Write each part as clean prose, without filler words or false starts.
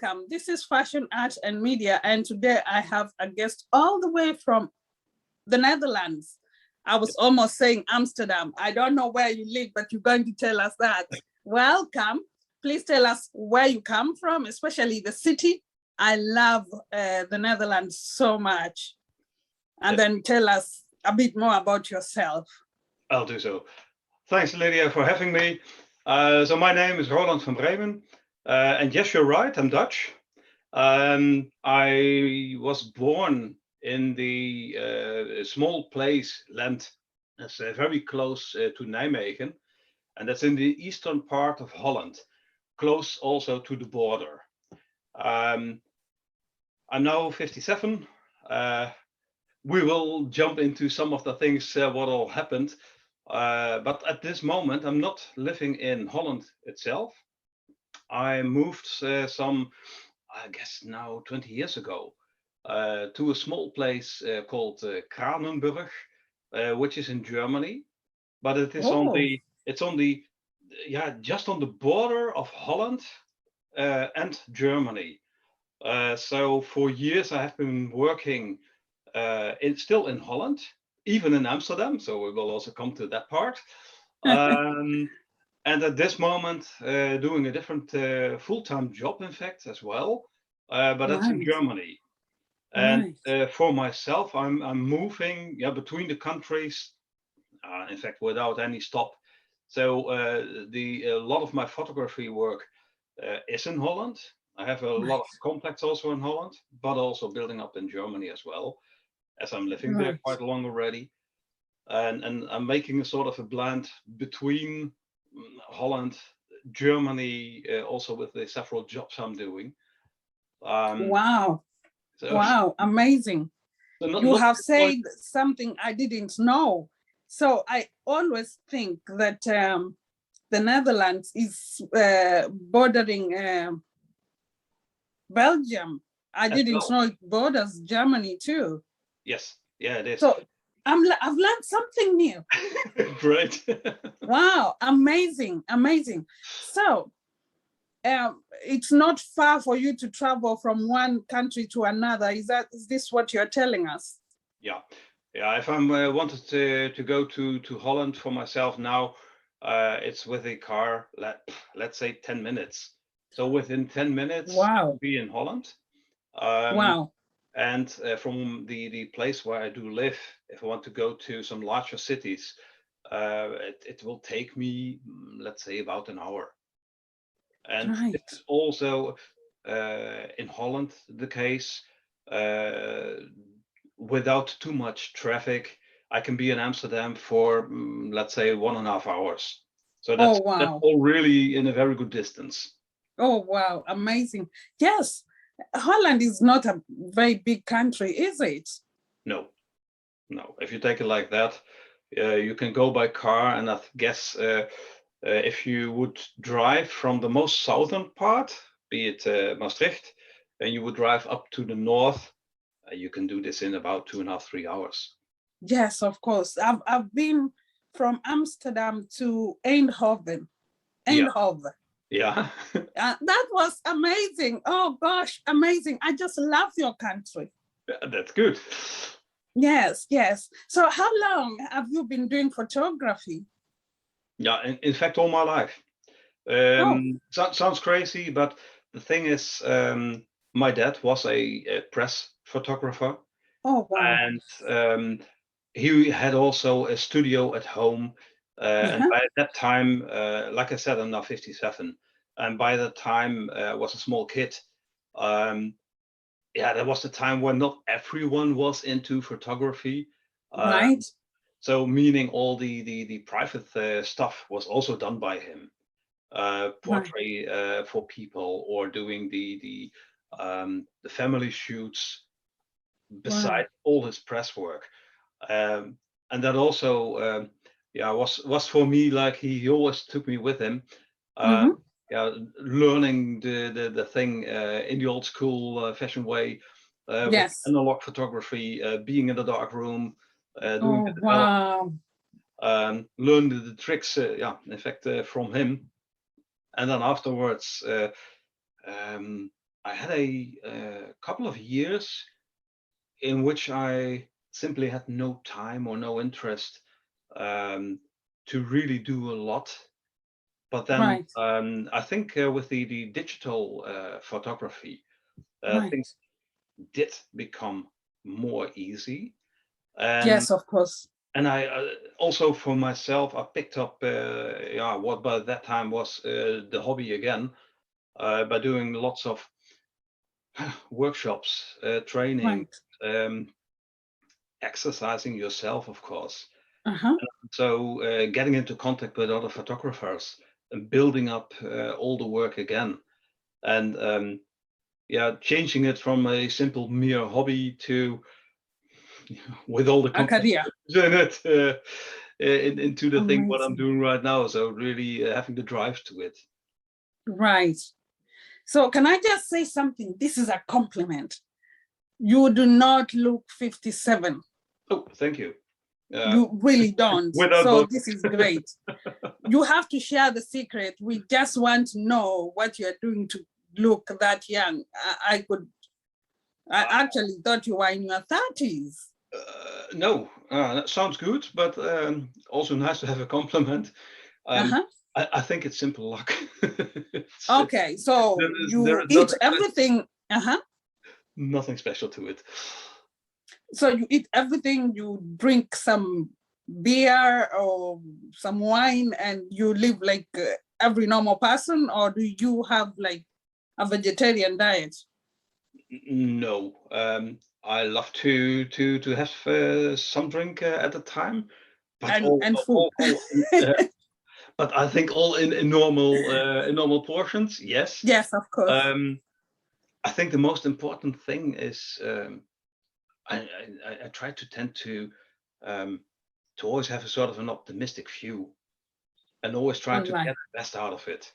welcome. This is Fashion, Art and Media, and today I have a guest all the way from the Netherlands. I was almost saying Amsterdam. I don't know where you live, but you're going to tell us that. Welcome. Please tell us where you come from, especially the city. I love the Netherlands so much. And then tell us a bit more about yourself. I'll do so. Thanks, Lydia, for having me. So my name is Roland van Bremen. And yes, you're right, I'm Dutch. I was born in the small place, Lent, that's very close to Nijmegen. And that's in the eastern part of Holland, close also to the border. I'm now 57. We will jump into some of the things, what all happened. But at this moment, I'm not living in Holland itself. I moved some, I guess now 20 years ago, to a small place called Kranenburg, which is in Germany. But it is just on the border of Holland and Germany. So for years I have been working still in Holland, even in Amsterdam. So we will also come to that part. And at this moment, doing a different full-time job, in fact, as well. But that's in Germany. And for myself, I'm moving between the countries, in fact, without any stop. So a lot of my photography work is in Holland. I have a lot of contacts also in Holland, but also building up in Germany as well, as I'm living there quite long already. And I'm making a sort of a blend between Holland, Germany, also with the several jobs I'm doing. Wow, amazing. So you have said something I didn't know. So I always think that the Netherlands is bordering Belgium. I didn't know it borders Germany too. Yes, yeah, it is. So I've learned something new. Great. Wow, amazing. So it's not far for you to travel from one country to another. Is this what you're telling us? Yeah. If I wanted to go to Holland for myself now, it's with a car. Let's say 10 minutes. So within 10 minutes, I'll be in Holland. And from the place where I do live, if I want to go to some larger cities, it will take me, let's say, about an hour. And it's also in Holland the case. Without too much traffic, I can be in Amsterdam for, let's say, 1.5 hours. So that's all really in a very good distance. Oh, wow. Amazing. Yes. Holland is not a very big country, is it? No. If you take it like that, you can go by car, and I guess if you would drive from the most southern part, be it Maastricht, and you would drive up to the north, you can do this in about 2.5, 3 hours. Yes, of course. I've been from Amsterdam to Eindhoven. Yeah. That was amazing. Oh gosh, amazing. I just love your country. Yeah, that's good. Yes. So how long have you been doing photography? Yeah, in fact, all my life. Sounds crazy, but the thing is, my dad was a press photographer. Oh, wow. And he had also a studio at home. And by that time, like I said, I'm now 57. And by that time, I was a small kid. There was the time when not everyone was into photography. So meaning all the private stuff was also done by him. Portrait for people, or doing the family shoots, besides all his press work. And that also was for me, like he always took me with him. Learning the thing in the old school fashion way, with analog photography, being in the dark room, doing the development, learn the tricks, in fact, from him. And then afterwards, I had a couple of years in which I simply had no time or no interest to really do a lot. But then Right. I think with the digital photography, Right. things did become more easy. And Yes, of course. I also for myself, I picked up yeah, what by that time was the hobby again by doing lots of workshops, training, Right. um, exercising yourself, of course. Uh-huh. So getting into contact with other photographers and building up all the work again, and yeah, changing it from a simple mere hobby to with all the Akadia. complications in it into the thing what I'm Amazing. doing right now. So really having the drive to it. Right. So can I just say something? This is a compliment. You do not look 57. Oh, thank you. You really don't. Without So both. this is great. You have to share the secret. We just want to know what you're doing to look that young. I actually thought you were in your 30s. No, that sounds good, but also nice to have a compliment. Uh-huh. I think it's simple luck. Okay, so There you is eat nothing, everything. Uh-huh. nothing special to it. So you eat everything, you drink some beer or some wine, and you live like every normal person, or do you have like a vegetarian diet? No, I love to have some drink at a time, but And food. but I think all in normal portions. Yes. Yes, of course. Um, I think the most important thing is I try to tend um, to always have a sort of an optimistic view and always try to Right. get the best out of it.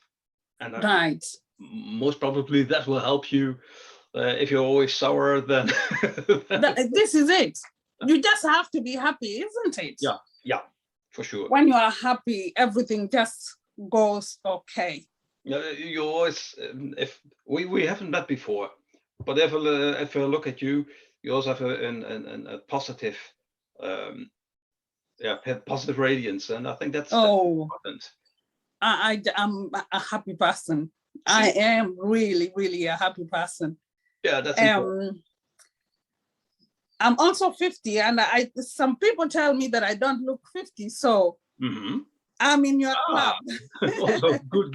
And Right. most probably that will help you. If you're always sour, then This is it. You just have to be happy, isn't it? yeah, yeah, for sure. When you are happy, everything just goes okay. Yeah, you always if we haven't met before, but if I look at you, you also have a positive, um, yeah, positive radiance, and I think that's Oh, important. I'm a happy person. I See, am really, really a happy person. yeah, that's important. I'm also 50, and some people tell me that I don't look 50, so Hmm. I'm in your Ah, club. also good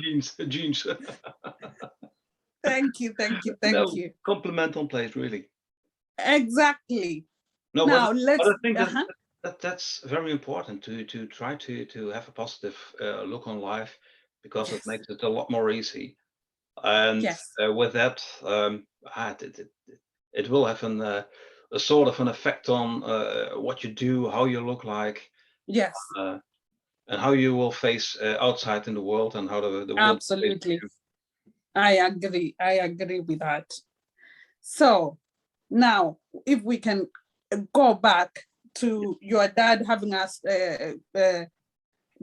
genes. Thank you, thank you, thank No, you. compliment on place, really. Exactly. No, Now but let's. I think Uh-huh. that's very important to try to have a positive look on life because it Yes, makes it a lot more easy. And yes, with that, it will have a sort of an effect on what you do, how you look like, yes. uh, and how you will face outside in the world, and how the world faces Absolutely. you. I agree. I agree with that. So now, if we can go back to your dad having us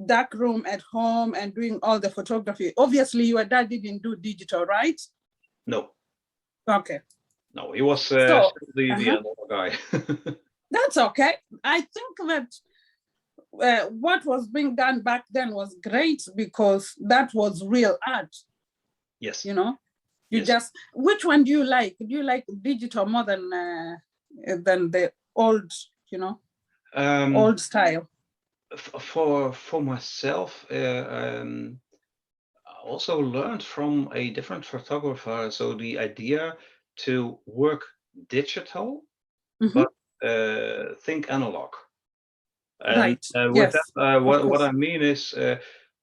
dark room at home and doing all the photography. Obviously, your dad didn't do digital, right? No, Okay. no, he was So still the uh-huh, analog guy. that's okay. I think that what was being done back then was great because that was real art, Yes, you know? You yes. just, which one do you like? Do you like digital more than the old, you know, Um, old style? for myself, I also learned from a different photographer. So the idea to work digital, Mm-hmm. but think analog. And Right. with that, Yes, of what course. I mean is,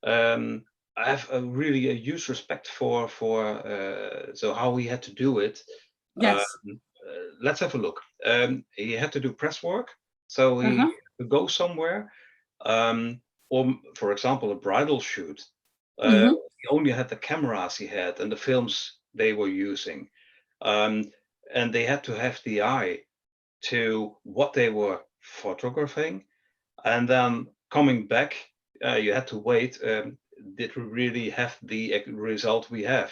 um, I have really a huge respect for so how he had to do it. Um, Yes. let's have a look. He had to do press work, so he Uh-huh. had to go somewhere, or for example, a bridal shoot. Mm-hmm. He only had the cameras he had and the films they were using, um, and they had to have the eye to what they were photographing, and then coming back, you had to wait. Did we really have the result we have?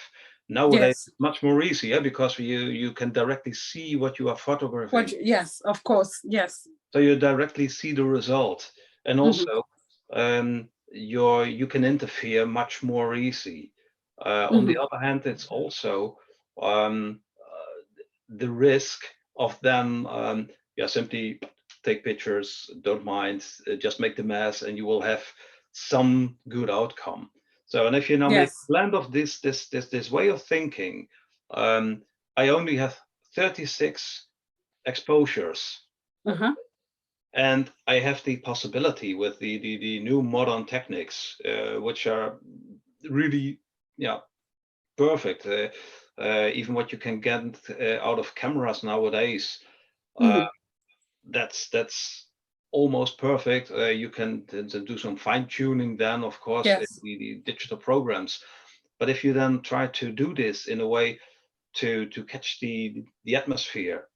Nowadays, Yes. it's much more easy, yeah, because you can directly see what you are photographing. Yes, of course. Yes. So you directly see the result, and Mhm. also you can interfere much more easy. On the Mhm. other hand, it's also the risk of them, yeah, simply take pictures, don't mind, just make the mess, and you will have some good outcome. So, and if you now make a Yes. blend of this way of thinking, I only have 36 exposures, Uh-huh. and I have the possibility with the new modern techniques, which are really, yeah, perfect. Even what you can get out of cameras nowadays, uh, Mhm. that's almost perfect. You can do some fine tuning then, of course, in Yes. the digital programs. But if you then try to do this in a way to catch the atmosphere,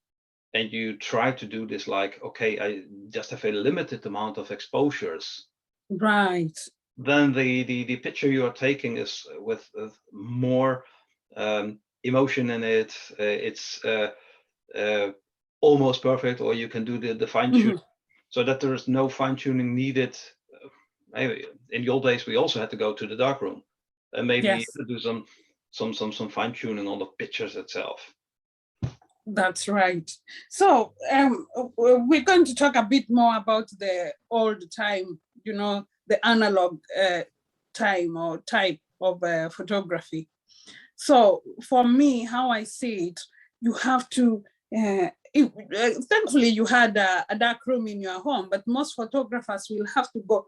and you try to do this like, okay, I just have a limited amount of exposures, Right. then the picture you are taking is with more emotion in it. It's uh, almost perfect, or you can do the fine tune Mhm. so that there is no fine tuning needed. In the old days, we also had to go to the darkroom and maybe Yes. do some fine tuning on the pictures itself. That's right. So we're going to talk a bit more about the old time, the analog time or type of photography. So for me, how I see it, you have to, thankfully you had a dark room in your home, but most photographers will have to go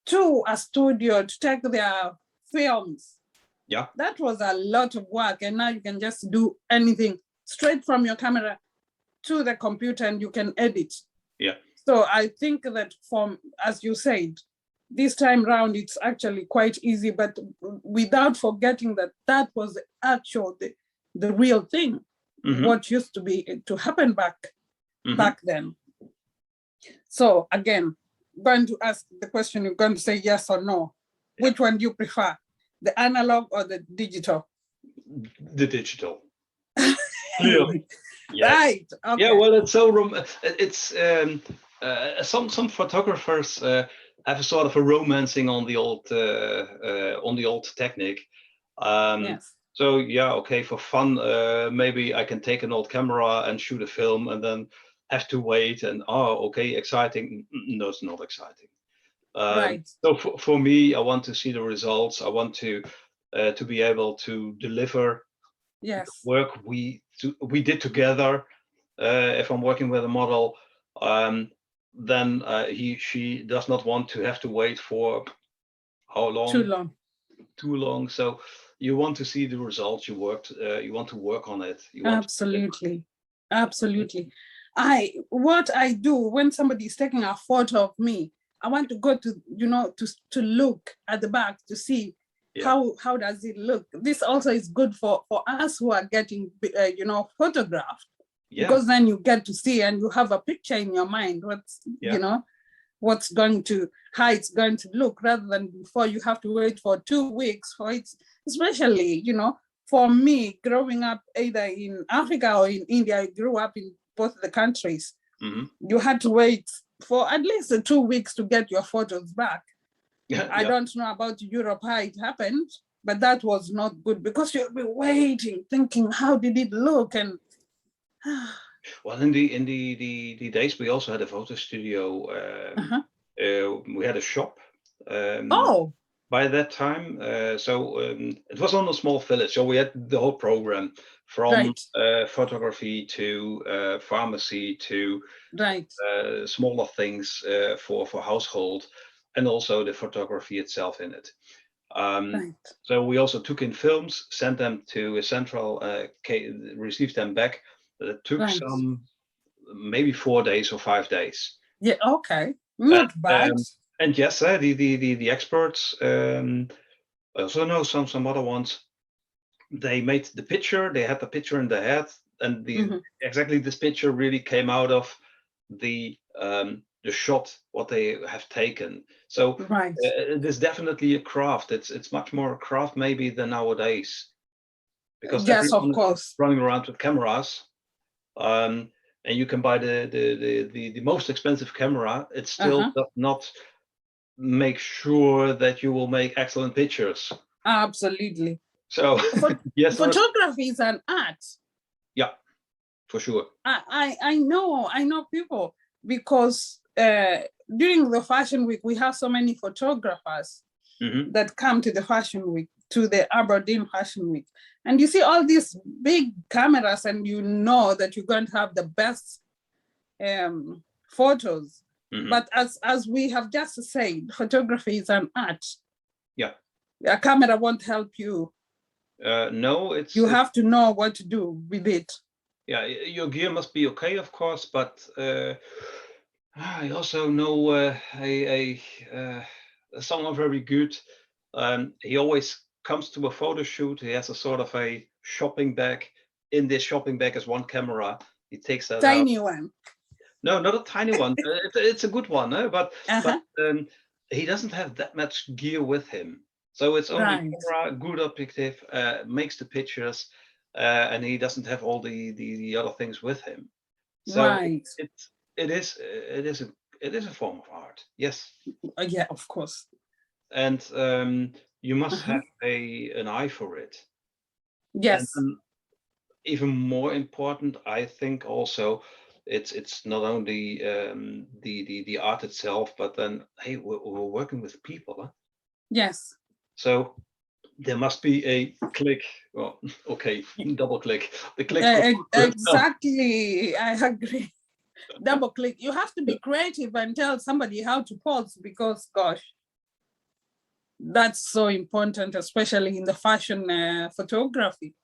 to a studio to take their films. Yeah, That was a lot of work, and now you can just do anything straight from your camera to the computer and you can edit. yeah. So I think that as you said, this time round, it's actually quite easy, but without forgetting that that was the real thing, Hmm. what used to happen Hmm. back then. So again, going to ask the question, you're going to say yes or no. Yeah, Which one do you prefer, the analog or the digital? the digital. Clearly, yes. Right. Yeah, Okay. well, it's so it's some photographers have a sort of a romancing on the old technique. Yes. So yeah, okay, for fun, maybe I can take an old camera and shoot a film, and then have to wait. And oh, okay, exciting. No, it's not exciting. Right. So for me, I want to see the results. I want to be able to deliver Yes. work we did together. If I'm working with a model, um, then she does not want to have to wait for how Too long? long. Too long. So you want to see the results you worked. You want to work on it. You want to deliver. Absolutely. Absolutely. What I do when somebody is taking a photo of me, I want to go to look at the back to see Yeah, how does it look. This also is good for us who are getting photographed, yeah, because then you get to see and you have a picture in your mind yeah. what's going to how it's going to look, rather than before you have to wait for 2 weeks for it, especially for me, growing up either in Africa or in India. I grew up in both the countries. Hmm. You had to wait for at least 2 weeks to get your photos back. Yeah, I yeah. don't know about Europe how it happened, but that was not good, because you'll be waiting, thinking, how did it look? And Well, in the days we also had a photo studio. uh-huh. We had a shop. Um, Oh, by that time. It was on a small village, so we had the whole program from right, photography to pharmacy to right, smaller things for household, and also the photography itself in it. Um, right, so we also took in films, sent them to a central, received them back. It took right. some maybe 4 days or 5 days. Yeah, okay. And, Not bad. and yes, the experts. I also know some other ones. They made the picture. They had the picture in their head, and Mhm. exactly this picture really came out of the shot what they have taken. So Right. it is definitely a craft. It's much more a craft maybe than nowadays. because Yes, of everyone is course. running around with cameras, and you can buy the most expensive camera. It still Uh-huh. does not make sure that you will make excellent pictures. Absolutely. So yes, Photography is an art. yeah, for sure. I know people, because during the fashion week we have so many photographers that come to the fashion week, to the Aberdeen Fashion Week, and you see all these big cameras, and you know that you're going to have the best photos. But as we have just said, photography is an art. Yeah. A camera won't help you. No, you have to know what to do with it. Yeah, your gear must be okay, of course, but I also know someone very good. He always comes to a photo shoot. He has a sort of a shopping bag. In this shopping bag is one camera. He takes that Tiny out. one. No, not a tiny one. It's a good one, but Uh-huh. he doesn't have that much gear with him. So it's only Right. camera, good objective, makes the pictures, and he doesn't have all the other things with him. So Right. it is a form of art, yes. Yeah, of course. And you must Uh-huh. have an eye for it. Yes. And even more important, I think also it's not only the art itself, but then hey, we're working with people, huh? Yes. So there must be a click. Well, okay, double click. The click. Exactly. I agree. Double click. You have to be creative and tell somebody how to pose, because gosh, that's so important, especially in the fashion photography.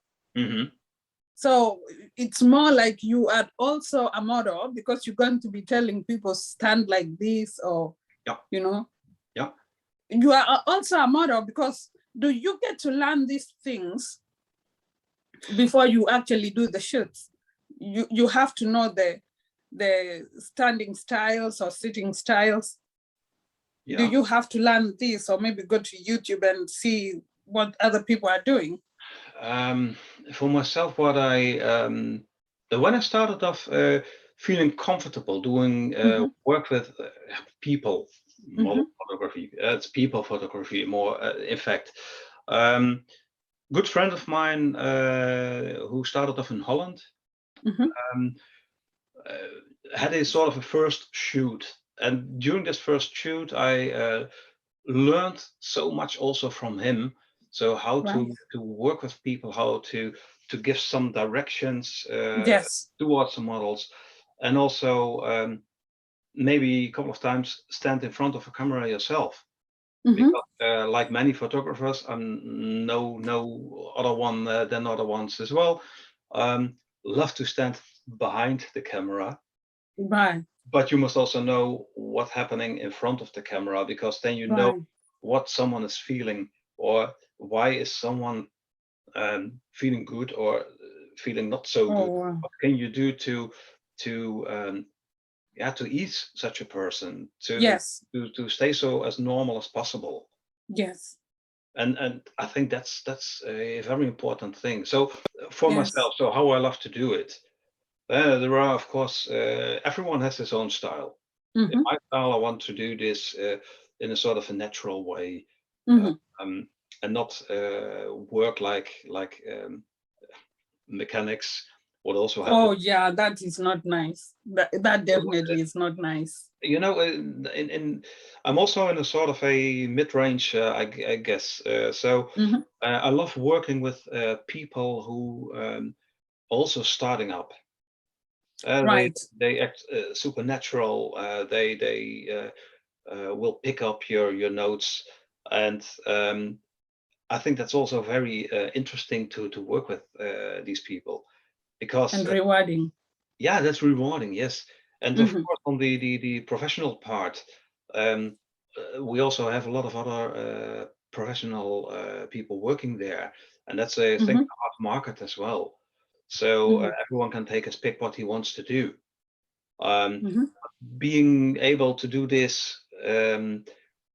So it's more like you are also a model, because you're going to be telling people stand like this, or you know. Yeah. You are also a model, because do you get to learn these things before you actually do the shoots? You have to know the standing styles or sitting styles. Yeah. Do you have to learn this, or maybe go to YouTube and see what other people are doing? For myself, what when I started off feeling comfortable doing work with people, model photography, it's people photography more, in fact. Good friend of mine who started off in Holland had a sort of a first shoot, and during this first shoot, I learned so much also from him. So how to work with people, how to give some directions Yes. towards the models, and also maybe a couple of times stand in front of a camera yourself. Because like many photographers, I'm no other one than other ones as well, love to stand behind the camera. Right. But you must also know what's happening in front of the camera, because then you know what someone is feeling, or why is someone feeling good or feeling not so good. Wow. What can you do to ease such a person, to stay so as normal as possible? Yes. And I think that's a very important thing. So for myself, so how I love to do it. There are, of course, everyone has his own style. In my style, I want to do this in a sort of a natural way, and not work like mechanics would also have. Oh yeah, that is not nice. That definitely is not nice. You know, I'm also in a sort of a mid-range, I guess. So I love working with people who also starting up. They act supernatural. They will pick up your notes, and I think that's also very interesting to work with these people, because and rewarding. Yeah, that's rewarding. Yes, and of course on the professional part, we also have a lot of other professional people working there, and that's a thing, a hard market as well. So everyone can take his pick what he wants to do. Being able to do this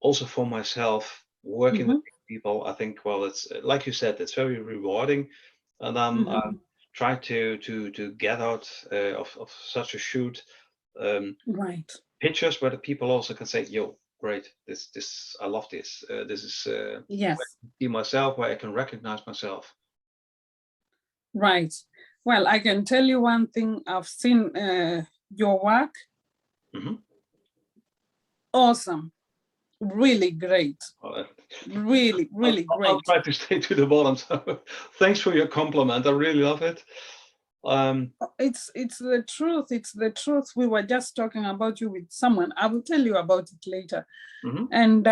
also for myself, working with people, I think, well, it's like you said, it's very rewarding. and then Mhm. try to get out of such a shoot Right. pictures where the people also can say, "Yo, great! This I love this. This is where Yes. I can see myself, where I can recognize myself." Right. Well, I can tell you one thing. I've seen your work. Hmm. Awesome. Really great. Uh, Really, really I'll great. try to stay to the bottom. So, thanks for your compliment. I really love it. It's the truth. It's the truth. We were just talking about you with someone. I will tell you about it later. Mhm. And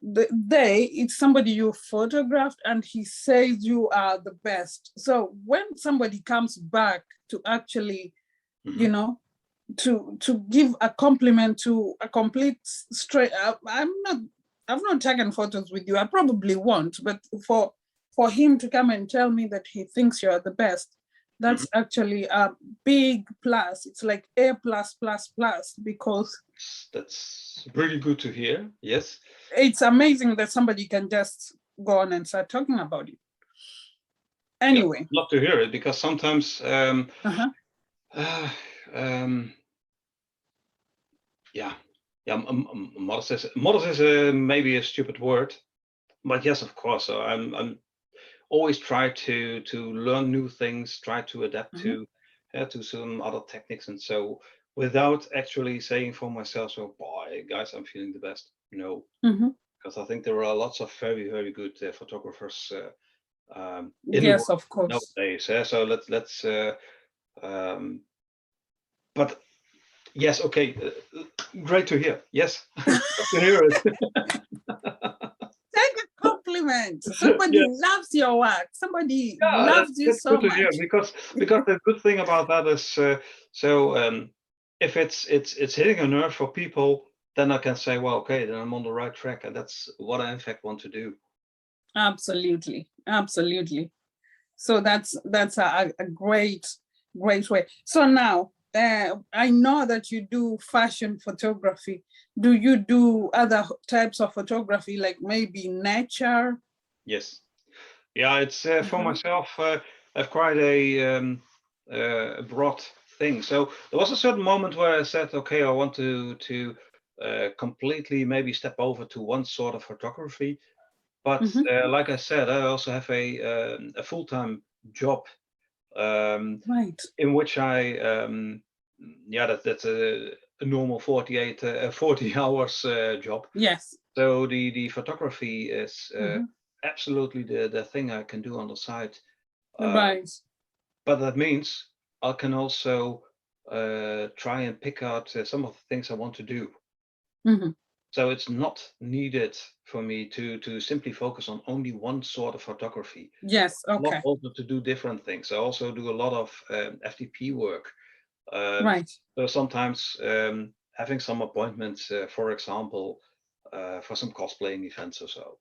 it's somebody you photographed, and he says you are the best. So when somebody comes back to actually, you Mhm. know, to give a compliment to a complete straight, I've not taken photos with you. I probably won't, but for him to come and tell me that he thinks you're the best, Mhm. that's actually a big plus. It's like A plus plus plus, because That's really good to hear. Yes. it's amazing that somebody can just go on and start talking about it. Yeah, Anyway. love to hear it because sometimes, Uh-huh. uh, um, yeah, yeah, modest is maybe a stupid word, but yes, of course. So I'm always try to learn new things, try to adapt Uh-huh. to some other techniques, and so without actually saying for myself, so boy, guys, I'm feeling the best. No, Mm-hmm. because I think there are lots of very good photographers in the Yes, world of course. nowadays. So let's. Um, but yes, okay, great to hear. Yes, love to hear it. Take a compliment. Somebody Yeah, loves your work. Somebody yeah, loves you that's so good to hear much. because the good thing about that is so if it's hitting a nerve for people, then I can say, well, okay, then I'm on the right track, and that's what I in fact want to do. Absolutely. Absolutely. So that's a great, great way. So now I know that you do fashion photography. Do you do other types of photography, like maybe nature? Yes, yeah, it's for Uh-huh. myself. I've quite a broad thing. So there was a certain moment where I said, okay, I want to completely maybe step over to one sort of photography. But Mm-hmm. like I said, I also have a full-time job Right. in which I yeah, that's a normal 40 hours job. Yes. So the photography is Mm-hmm. absolutely the thing I can do on the side. Uh, Right. but that means I can also try and pick out some of the things I want to do. Mm-hmm. So it's not needed for me to simply focus on only one sort of photography. Yes. I love Okay. also to do different things. I also do a lot of FTP work. Um, Right. so sometimes having some appointments, for example, for some cosplaying events or so,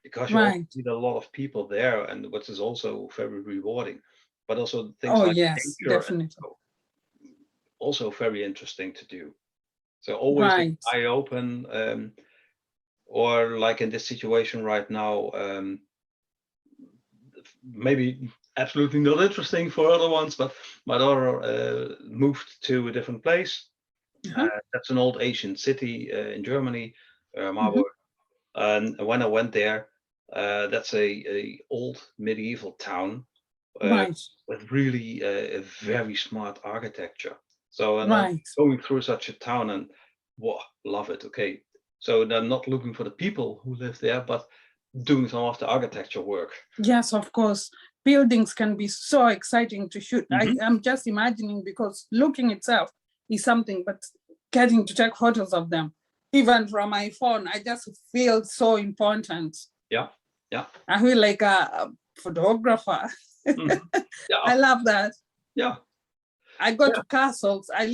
because you also Right. meet a lot of people there, and which is also very rewarding. But also things Oh, like yes, nature and definitely. so, also very interesting to do. So always an Right. eye open, or like in this situation right now, maybe absolutely not interesting for other ones, but my daughter moved to a different place. Uh-huh. That's an old ancient city in Germany, Mm-hmm. Marburg. And when I went there, that's a old medieval town uh, Right. with really a very smart architecture. So, and I'm Right. going through such a town and wow, love it. Okay. So they're not looking for the people who live there, but doing some of the architecture work. Yes, of course. Buildings can be so exciting to shoot. I Mhm. am just imagining, because looking itself is something, but getting to take photos of them, even from my phone, I just feel so important. Yeah. Yeah. I feel like a photographer. Mhm. Yeah. I love that. Yeah. I go Yeah. to castles. I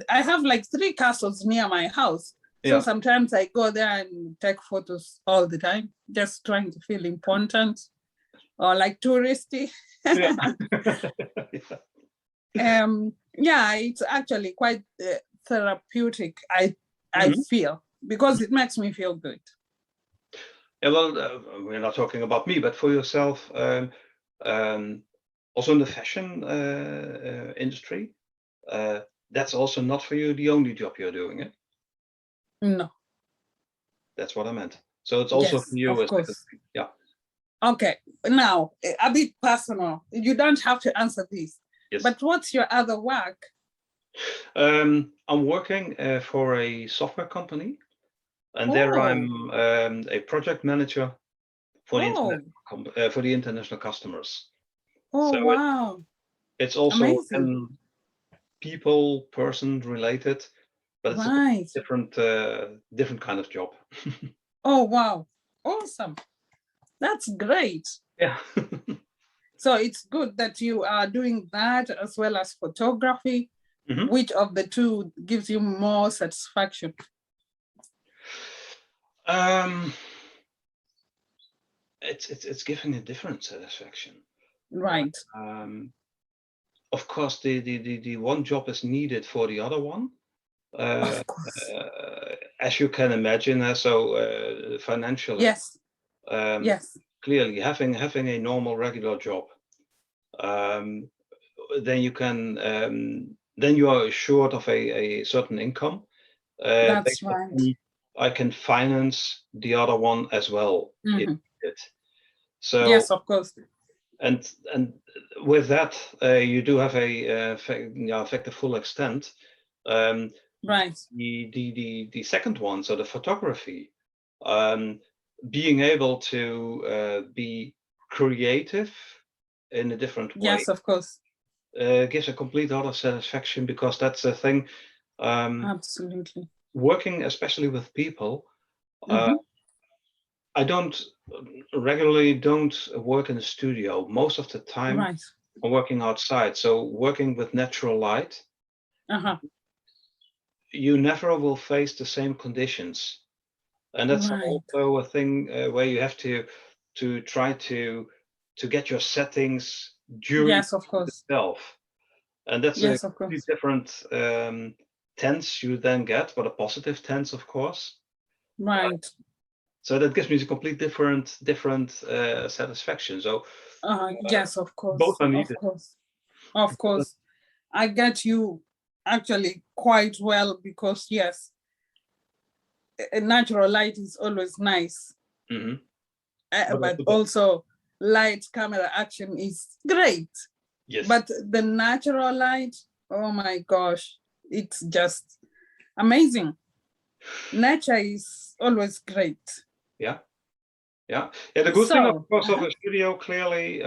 have like 3 castles near my house. So Yeah. sometimes I go there and take photos all the time, just trying to feel important or like touristy. Yeah. Yeah, it's actually quite therapeutic. I Mhm. feel, because it makes me feel good. Yeah, well, we're not talking about me, but for yourself, Also in the fashion industry, that's also not for you the only job you're doing. Eh? No. That's what I meant. So it's also for Yes, you of as course. yeah. Okay, now a bit personal. You don't have to answer this. Yes. But what's your other work? I'm working for a software company, and there I'm a project manager for the international customers. Oh, So wow. it's also Amazing. person related, but it's Right. a different kind of job. Oh, wow. Awesome. That's great. Yeah. So it's good that you are doing that as well as photography. Mm-hmm. Which of the two gives you more satisfaction? It's giving a different satisfaction. Right. Of course, the one job is needed for the other one. Of course. As you can imagine, financially. Yes. Yes. Clearly, having a normal regular job, then you can then you are assured of a certain income. That's right. I can finance the other one as well. Mm-hmm. So yes, of course. And with that, you do have affect the full extent. Right. The second one, so the photography, being able to be creative in a different way. Yes, of course. Gives a complete other satisfaction, because that's the thing. Absolutely. Working especially with people, Mm-hmm. I don't work in a studio. Most of the time, Right. I'm working outside. So working with natural light, you never will face the same conditions, and that's Right. also a thing where you have to try to get your settings during Yes, of course. itself, and that's Yes, a of completely course. different tense you then get, but a positive tense, of course. Right. So that gives me a complete different satisfaction. So Yes, of course. both are Of needed. course. Of course. I get you actually quite well, because yes, a natural light is always nice. Mm-hmm. But also light camera action is great. Yes. But the natural light, oh my gosh, it's just amazing. Nature is always great. Yeah. The good thing, of course, of a studio, clearly,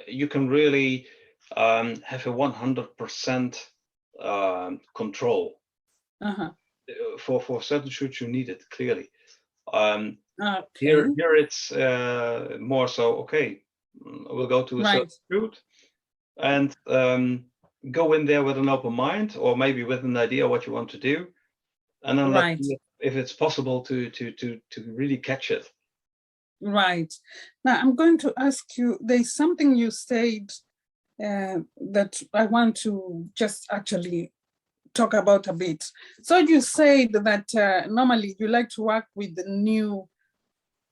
you can really have a 100% control. For certain shoots, you need it, clearly. Here it's more so, okay, we'll go to a certain shoot and go in there with an open mind, or maybe with an idea what you want to do, and then let's see if it's possible to really catch it. Right. Now I'm going to ask you, there's something you said that I want to just actually talk about a bit. So you said that normally you like to work with the new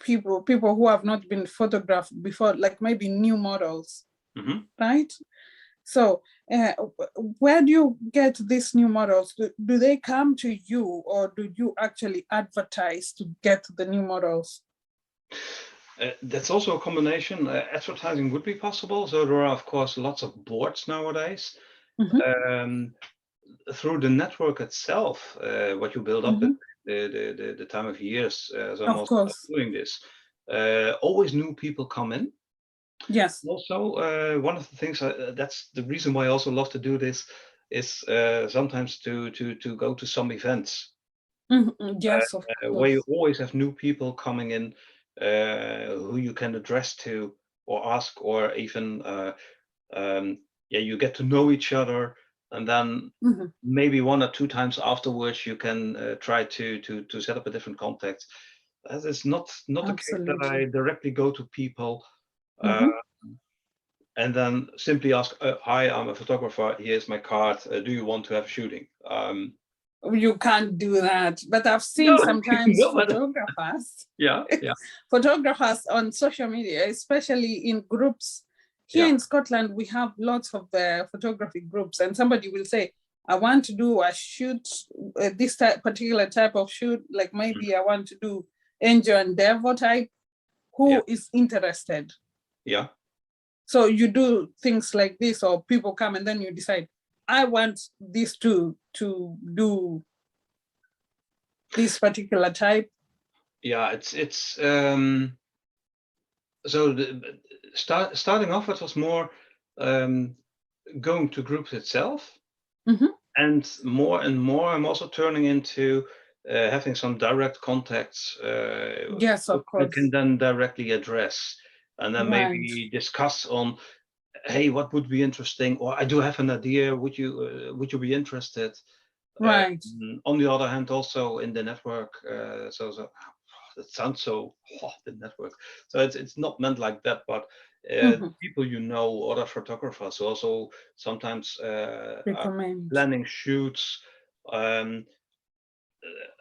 people who have not been photographed before, like maybe new models, right? So where do you get these new models? Do they come to you, or do you actually advertise to get the new models? That's also a combination. Advertising would be possible. So there are, of course, lots of boards nowadays. Through the network itself, what you build up the time of years, as I'm also doing this, always new people come in. Yes. Also, one of the things that's the reason why I also love to do this is sometimes to go to some events. Yes, of course. Where you always have new people coming in, who you can address to or ask, or even you get to know each other, and then maybe 1 or 2 times afterwards you can try to set up a different contact. That is not the case that I directly go to people and then simply ask, hi, I'm a photographer, here's my card, do you want to have a shooting? You can't do that, but I've seen sometimes photographers. Yeah. Photographers on social media, especially in groups, Here in Scotland, we have lots of photography groups, and somebody will say, I want to do a shoot, this particular type of shoot, like maybe I want to do angel and devil type. Who is interested? Yeah. So you do things like this, or people come and then you decide, I want this to do this particular type. Yeah, it's so starting off, it was more going to groups itself, and more I'm also turning into having some direct contacts. Yes, of course. I can then directly address, and then maybe discuss on, hey, what would be interesting, or I do have an idea. Would you be interested? Right. On the other hand, also in the network, so that sounds so the network. So it's not meant like that, but people you know, other photographers also sometimes planning shoots.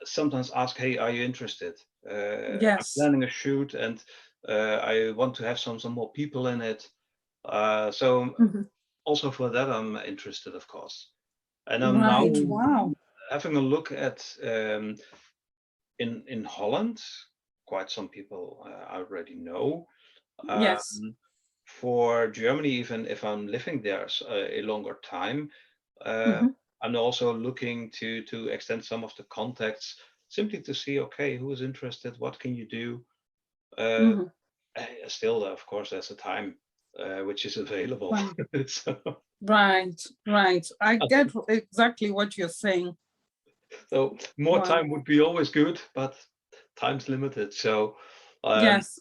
Sometimes ask, hey, are you interested? I'm planning a shoot and I want to have some more people in it. So also for that, I'm interested, of course. And I'm now having a look at in Holland. Quite some people I already know. For Germany, even if I'm living there a longer time, I'm also looking to extend some of the contacts, simply to see, okay, who is interested? What can you do? Still, of course, there's a time which is available. So, right. I get exactly what you're saying. So more time would be always good, but time's limited. So yes,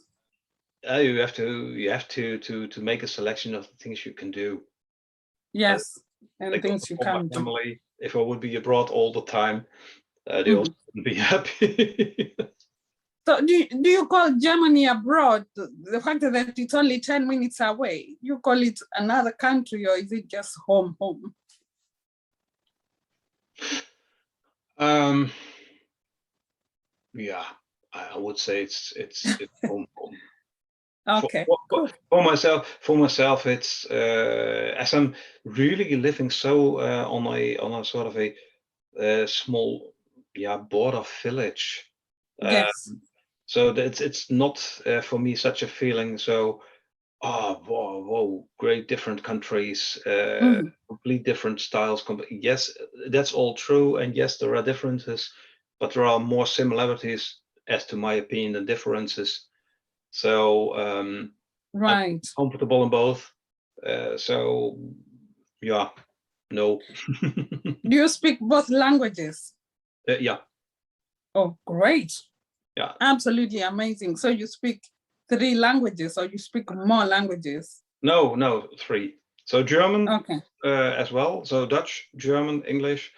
you have to make a selection of the things you can do. Yes, and like things you my can't do. family, if I would be abroad all the time, they also wouldn't be happy. So do you call Germany abroad? The fact that it's only 10 minutes away, you call it another country, or is it just home? Yeah, I would say it's home. Okay. For myself, it's as I'm really living so on a sort of a small border village. Yes. So it's not for me such a feeling. So whoa, great different countries, complete different styles. Yes, that's all true, and yes, there are differences, but there are more similarities, as to my opinion, than differences. So I'm comfortable in both. So yeah, no. Do you speak both languages? Yeah. Oh, great. Yeah. Absolutely amazing. So you speak 3 languages, or you speak more languages? No, 3. So German, as well. So Dutch, German, English.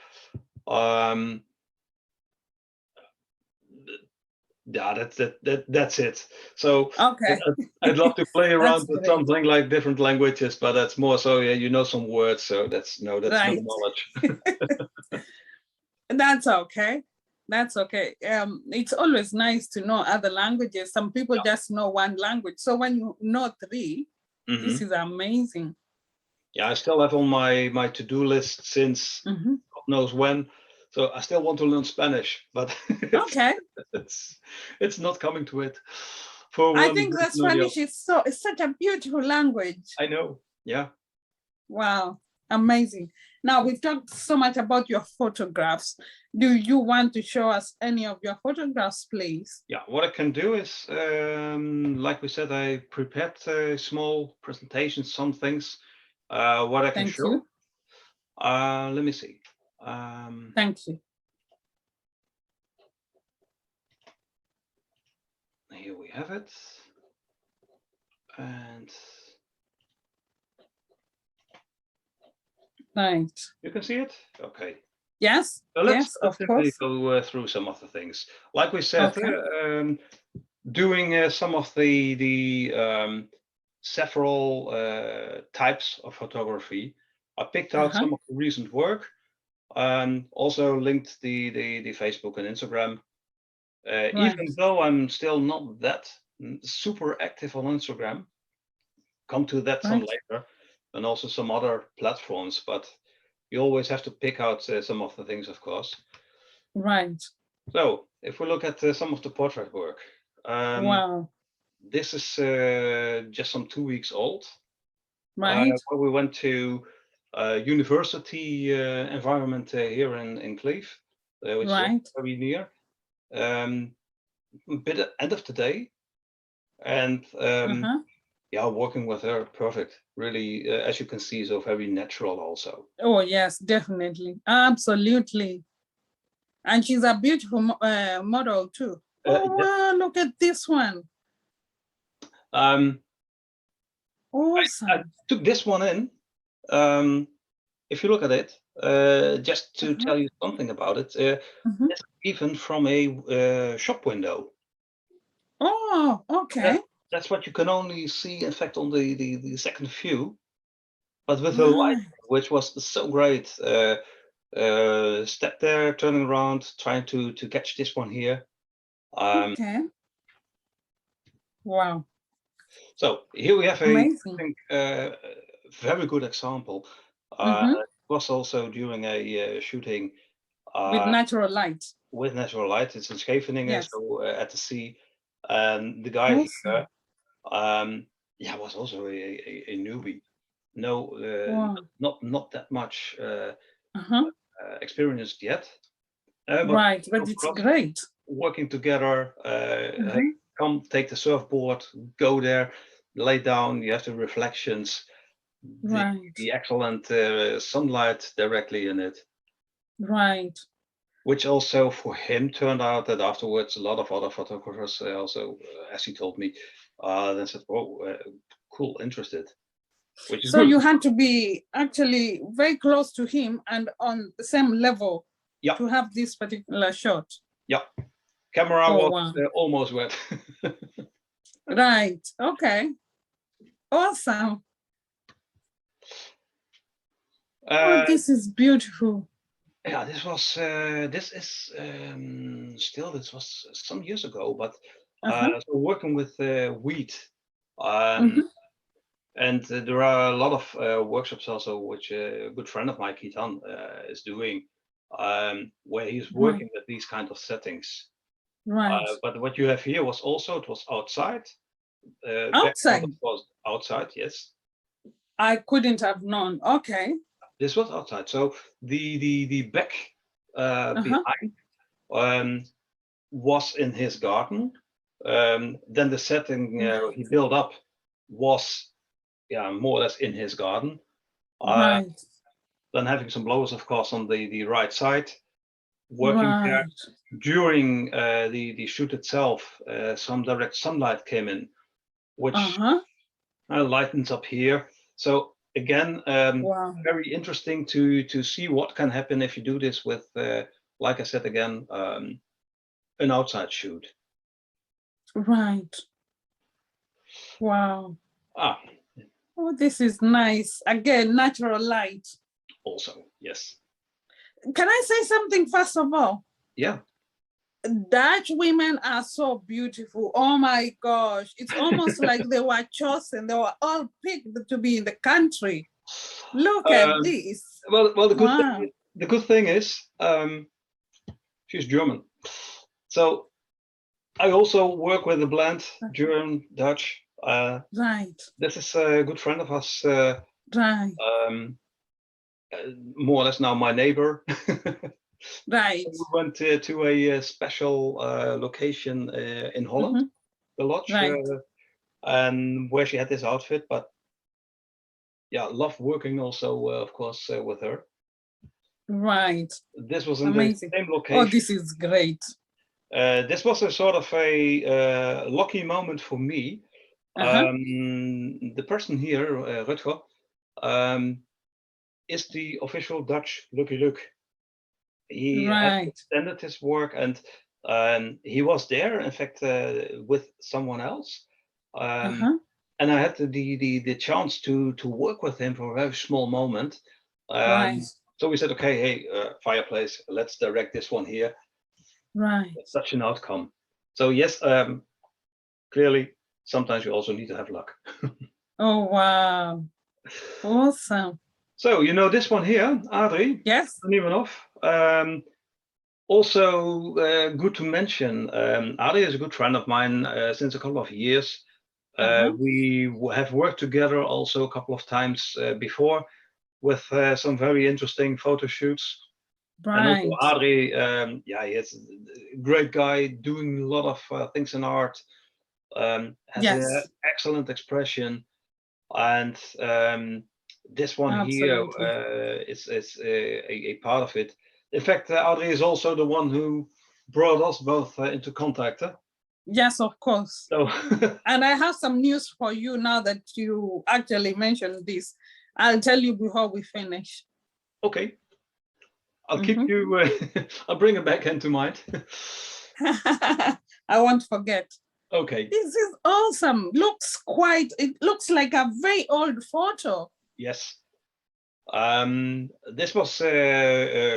Yeah, that's it. So I'd love to play around with something like different languages, but that's more so you know some words. So that's no knowledge. That's okay. That's okay. It's always nice to know other languages. Some people just know one language. So when you know 3, this is amazing. Yeah, I still have on my to-do list since God knows when. So I still want to learn Spanish, but it's not coming to it. I think that Spanish is such a beautiful language. I know. Yeah. Wow, amazing. Now we've talked so much about your photographs. Do you want to show us any of your photographs, please? Yeah, what I can do is, like we said, I prepared a small presentation, some things, what I can show. Let me see. Thank you. Here we have it. And you can see it? Okay. Yes. So let's simply go through some of the things. Like we said, doing some of the several types of photography. I picked out some of the recent work. Also linked the Facebook and Instagram. Even though I'm still not that super active on Instagram, come to that some Right. later, and also some other platforms. But you always have to pick out some of the things, of course. Right. So if we look at some of the portrait work, Wow. this is just some 2 weeks old. Right. Where we went to university environment here in Cleve, which is Right. very near. Bit at end of the day, and Uh-huh. yeah, working with her, perfect. Really, as you can see, so very natural also. Oh, yes, definitely. Absolutely. And she's a beautiful model too. Oh, Yes. wow, look at this one. I Awesome. took this one in. If you look at it, just to Uh-huh. tell you something about it, Mhm. it's even from a shop window. Oh, okay. That's what you can only see, in fact, on the second view. But with the light, Right. which was so great, step there, turning around, trying to catch this one here. Okay. Wow. So here we have a, I Amazing. think, very good example. Mm-hmm. It was also during a shooting With uh, natural light. with natural light. It's in Scheveningen, Yes. so at the sea. And the guy here, Awesome. yeah, was also a newbie. No, Wow. not that much Uh-huh. experienced yet. But Right. But so it's for us, great. working together, hey, Uh-huh. come take the surfboard, go there, lay down. You have the reflections, the Right. the excellent sunlight directly in it, Right. which also for him turned out that afterwards a lot of other photographers also, as he told me, then said, "Oh, cool, interested," which is So good. you had to be actually very close to him and on the same level Yeah, to have this particular shot. yeah. Camera Oh, was wow. almost wet. Right. Okay. Awesome. Oh, uh, this is beautiful. yeah, this is still, this was some years ago, but Uh-huh. so working with wheat, Mm-hmm. and there are a lot of workshops also, which a good friend of mine, Kitan, is doing, where he's Right. working with these kind of settings. Right. But what you have here was also, it was outside. Background Outside. was outside, yes. I couldn't have known. Okay. This was outside. So the back Uh-huh. behind was in his garden. Then the setting he built up was, yeah, more or less in his garden. Uh, Right. then having some blowers, of course, on the right side, working there. Right. During the shoot itself, some direct sunlight came in, which Uh-huh. lightens up here. So again, Wow. very interesting to see what can happen if you do this with, like I said again, an outside shoot. Right. Wow. Ah, Oh, this is nice. Again, natural light. also, yes. Can I say something first of all? Yeah. Dutch women are so beautiful. Oh my gosh. It's almost like they were chosen. They were all picked to be in the country. Look at Um, this. well, Wow. the good thing is, she's German. So I also work with a blend, German, Dutch. Right. This is a good friend of us, Right. um, more or less now my neighbor. Right. We went to a special location in Holland, Mhm. the lodge, Right. and where she had this outfit. But yeah, love working also, of course, with her. Right. This was in the Amazing. same Oh, location. this is great. This was a sort of a lucky moment for me. Uh-huh. The person here, Rutger, um, is the official Dutch Lucky Luke. He has Right. extended his work, and he was there, in fact, with someone else. Um, Uh-huh. and I had the chance to work with him for a very small moment. Right. So we said, okay, hey, Fireplace, let's direct this one here. Right. It's such an outcome. So yes, clearly, sometimes you also need to have luck. Oh, wow. Awesome. So, you know this one here, Adri, Yes. Ivanov. Also, good to mention, Adri is a good friend of mine since a couple of years. We have worked together also a couple of times before with some very interesting photo shoots. And also Right. Adri, yeah, he's a great guy doing a lot of things in art. Has an Yes. excellent expression, and this one here Absolutely. is a part of it. In fact, Adri is also the one who brought us both into contact. Yes, of course. So, And I have some news for you now that you actually mentioned this. I'll tell you before we finish. okay, I'll keep you. I'll bring it back into mind. I won't forget. Okay. This is awesome. It looks like a very old photo. Yes. This was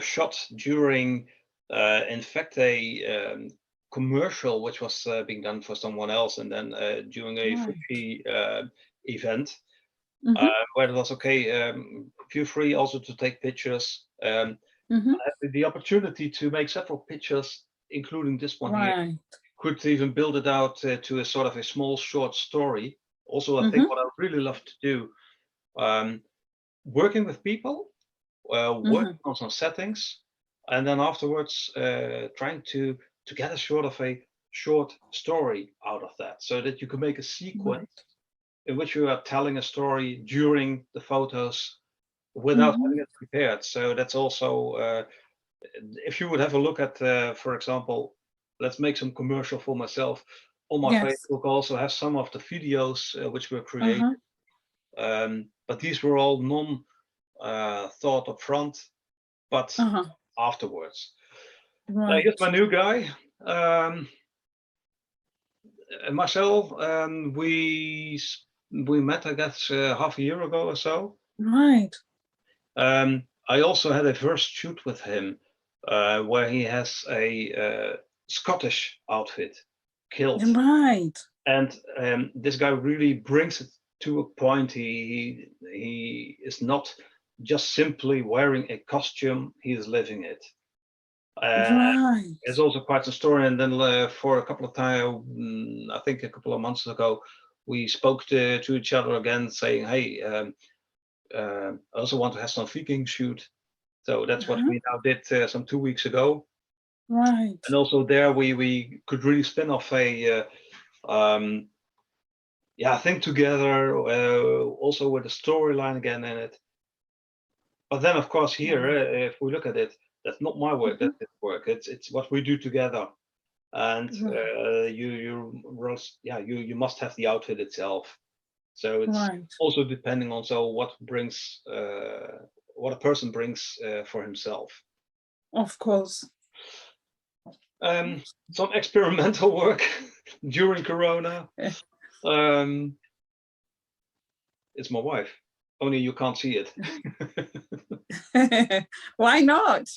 shot during, in fact, a commercial which was being done for someone else, and then during a Right. free event Mhm, where it was okay, feel free also to take pictures. mhm. I had the opportunity to make several pictures, including this one here. Right. Could even build it out to a sort of a small short story. Also, I think Mhm, what I really love to do, um, working with people, mhm. working on some settings, and then afterwards trying to get a sort of a short story out of that, so that you can make a sequence Right. in which you are telling a story during the photos without having Mhm. it prepared. So that's also, if you would have a look at, for example, let's make some commercial for myself. On my Yes. Facebook, I also have some of the videos which were created, Uh-huh. but these were all non thought up front, but Uh-huh. afterwards. Here's Right. my new guy, Marcel. We met, I guess, half a year ago or so. Right. I also had a first shoot with him where he has a Scottish outfit, kilt, Right. and this guy really brings it to a point. He is not just simply wearing a costume; he is living it. Uh, Right. it's also quite a story. And then for a couple of times, I think a couple of months ago, we spoke to each other again, saying, "Hey, I also want to have some Viking shoot." So that's what Uh-huh. we now did some 2 weeks ago. Right. And also there we could really spin off a yeah, thing together, also with a storyline again in it. But then, of course, here, Wow. if we look at it, that's not my work. Mhm. That's his work. It's what we do together. And Right. you must have the outfit itself. So it's Right. also depending on so what a person brings for himself. Of course. Some experimental work during Corona. Um, it's my wife. Only you can't see it. Why not?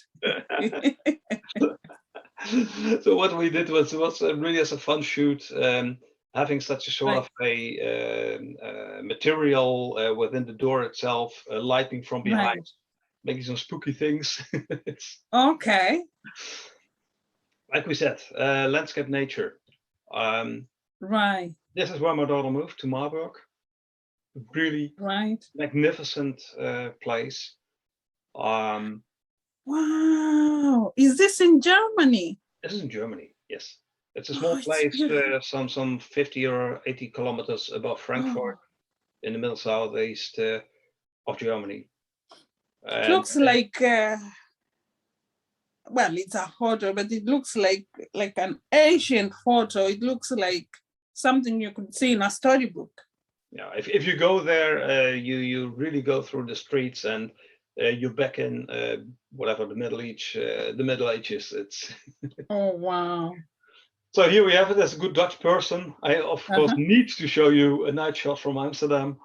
So what we did was really as a fun shoot, having such a sort Right. of a material within the door itself, lighting from behind, Right. making some spooky things. It's Okay. like we said, landscape nature. Um, Right. this is where my daughter moved to Marburg. Really Right. magnificent place. Um, Wow. Is this in Germany? this is in Germany. Yes, it's a Oh, small it's place, beautiful. some 50 or 80 kilometers above Frankfurt, Oh, in the middle southeast of Germany. it And looks like well, it's a photo, but it looks like an ancient photo. It looks like something you could see in a storybook. yeah, if you go there, you really go through the streets, and you're back in whatever the Middle Ages. It's Oh, wow. so here we have it. As a good Dutch person, I of course Uh-huh. need to show you a night shot from Amsterdam.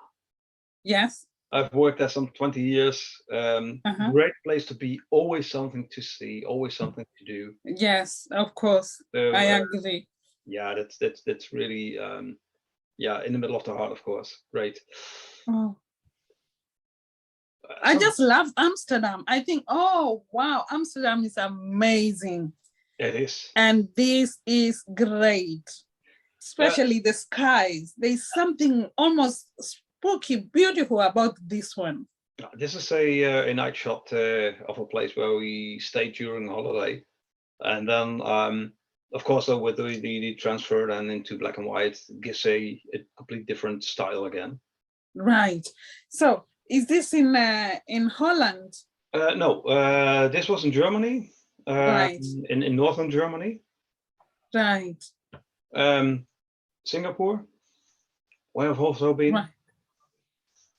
Yes. I've worked there some 20 years. Uh-huh. Great place to be. Always something to see. Always something to do. Yes, of course. I So agree. yeah, that's really. Yeah, in the middle of the heart, of course. Great. Oh. I just love Amsterdam. I think, oh, wow, Amsterdam is amazing. It is. And this is great, especially the skies. There's something almost spooky, beautiful about this one. This is a night shot of a place where we stayed during holiday. And then, of course, with the transfer and into black and white, gives a complete different style again. Right. So, is this in Holland? No, this was in Germany, Right. in northern Germany. Right. Singapore, where I've also been. Right.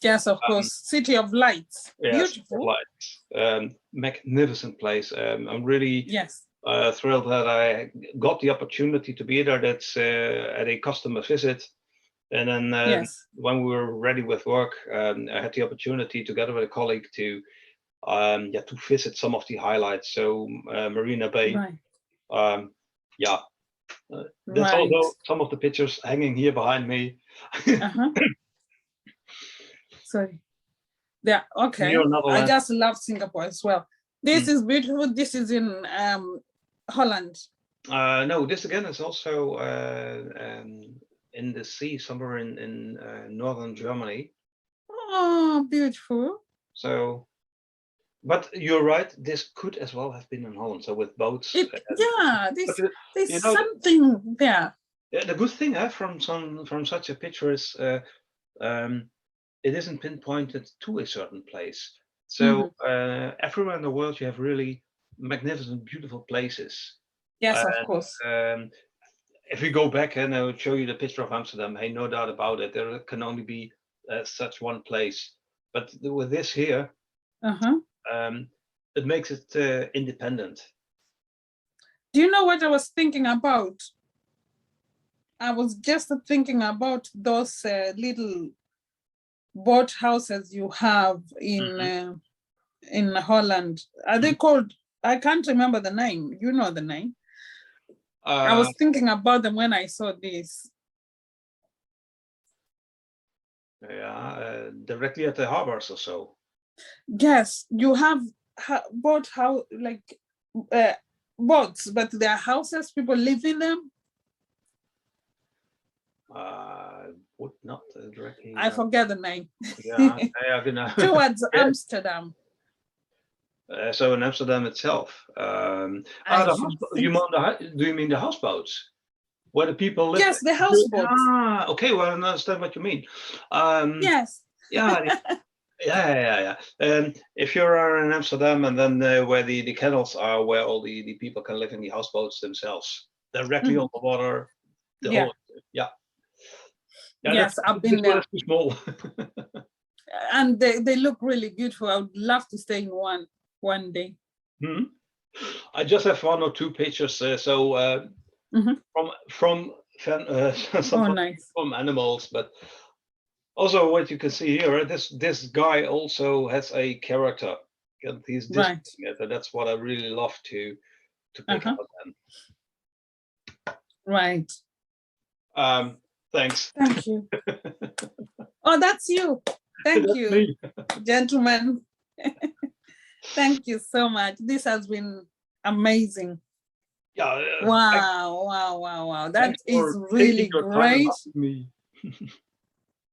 Yes, of course. City of Lights. Yes, Beautiful. Lights. Magnificent place. I'm really thrilled that I got the opportunity to be there. That's at a customer visit. And then when we were ready with work, I had the opportunity together with a colleague to visit some of the highlights. So Marina Bay. Right. That's also some of the pictures hanging here behind me. Sorry. Yeah, okay. I just love Singapore as well. This is beautiful. This is in Holland. No, this again is also in the sea, somewhere in northern Germany. Oh, beautiful. So, but you're right, this could as well have been in Holland, so with boats. There's something there. The good thing from such a picture is it isn't pinpointed to a certain place. So everywhere in the world you have really magnificent, beautiful places. Yes, of course. If we go back and I will show you the picture of Amsterdam, hey, no doubt about it, there can only be such one place. But with this here, it makes it independent. Do you know what I was thinking about? I was just thinking about those little boat houses you have in Holland. Are they called? I can't remember the name. You know the name. I was thinking about them when I saw this. Yeah, directly at the harbors or so. Yes, you have boat house like boats, but they are houses. People live in them. Would not directly. I forget the name. Yeah, towards Amsterdam. So in Amsterdam itself. Do you mean the houseboats? Where the people live? Yes, the houseboats. Okay, well, I understand what you mean. Yes. Yeah. If you're in Amsterdam and then where the canals are, where all the people can live in the houseboats themselves, directly on the water. Yes, I've been there. Too small. And they look really beautiful. I would love to stay in one day. I just have one or two pictures. From animals, but also what you can see here, this guy also has a character. And he's right. That's what I really love to pick up on. Right. Thanks. Thank you. Oh, that's you. Thank you, me. Gentlemen. Thank you so much. This has been amazing. Yeah. Wow. That is really great.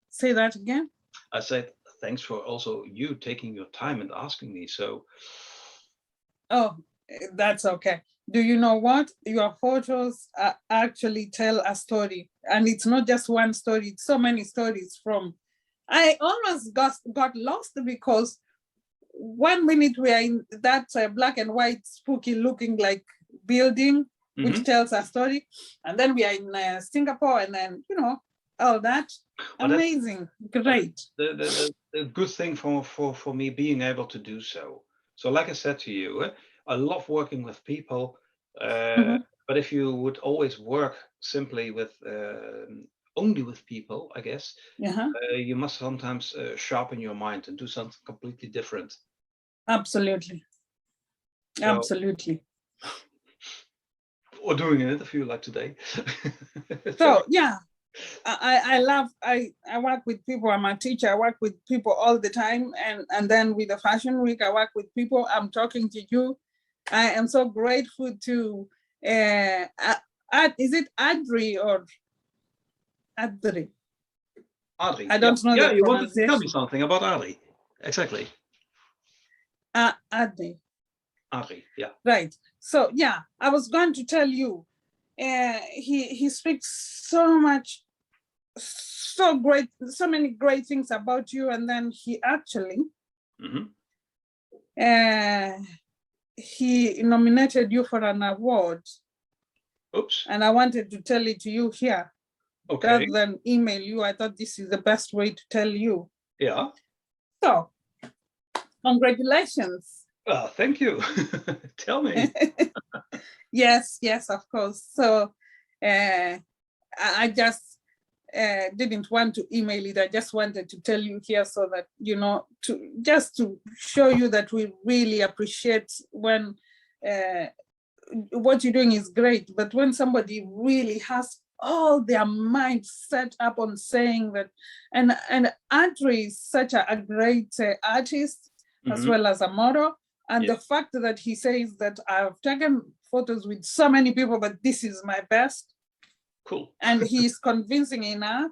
Say that again. I said thanks for also you taking your time and asking me. So. Oh, that's okay. Do you know what? Your photos actually tell a story, and it's not just one story. It's so many stories from. I almost got lost because 1 minute we are in that black and white spooky looking like building, which tells a story, and then we are in Singapore, and then all that. Amazing, great. The good thing for me being able to do so. So, like I said to you, I love working with people, but if you would always work simply with only with people, I guess, you must sometimes sharpen your mind and do something completely different. Absolutely. Absolutely. Or doing an interview like today. So, yeah, I work with people. I'm a teacher. I work with people all the time. And then with the Fashion Week, I work with people. I'm talking to you. I am so grateful to, is it Adri or Adri? Adri. I don't know Yeah, the you wanted to tell me pronunciation. something about Adri. Exactly. Adri. Adri, yeah. Right. So yeah, I was going to tell you, he speaks so much, so great, so many great things about you, and then he actually, he nominated you for an award. Oops. And I wanted to tell it to you here. Okay. Rather than email you, I thought this is the best way to tell you. Yeah. So, congratulations. Well, thank you. Tell me. Yes, of course. So, I just didn't want to email it. I just wanted to tell you here so that, you know, to show you that we really appreciate when what you're doing is great, but when somebody really has all their mind set up on saying that, and Andre is such a great artist as well as a model, and the fact that he says that I've taken photos with so many people, but this is my best. Cool. And he's convincing enough,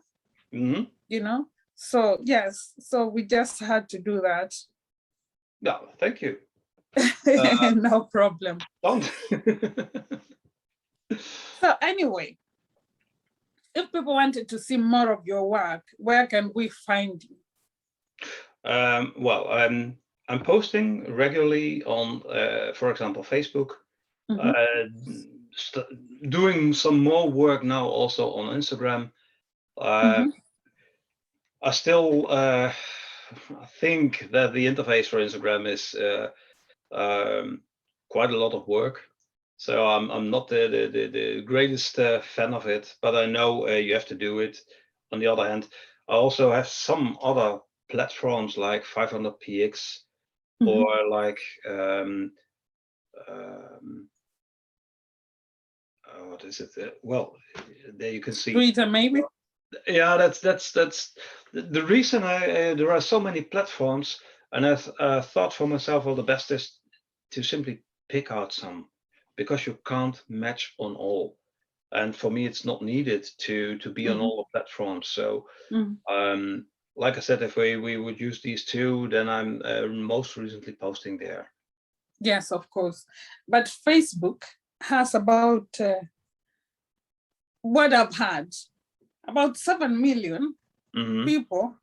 you know. So yes, so we just had to do that. No, thank you. No problem. Don't. So anyway, if people wanted to see more of your work, where can we find you? Well, I'm posting regularly on, for example, Facebook. Doing some more work now also on Instagram. I still think that the interface for Instagram is quite a lot of work. So I'm not the greatest fan of it, but I know you have to do it. On the other hand, I also have some other platforms like 500px or like what is it? Well, there you can see Twitter, maybe. Yeah, that's the reason. There are so many platforms, and I thought for myself, well, the best is to simply pick out some, because you can't match on all. And for me, it's not needed to be on all the platforms. So, like I said, if we would use these two, then I'm most recently posting there. Yes, of course. But Facebook has about what I've had, about 7 million people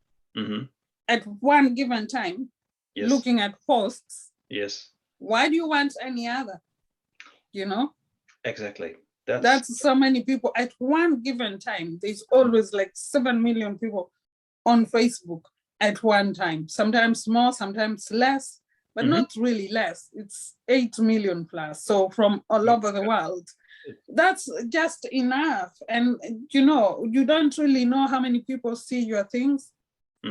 at one given time looking at posts. Yes. Why do you want any other? You know? Exactly. That's so many people at one given time. There's always like 7 million people on Facebook at one time. Sometimes more, sometimes less, but not really less. It's 8 million plus. So from all over the world. That's just enough. And you know, you don't really know how many people see your things,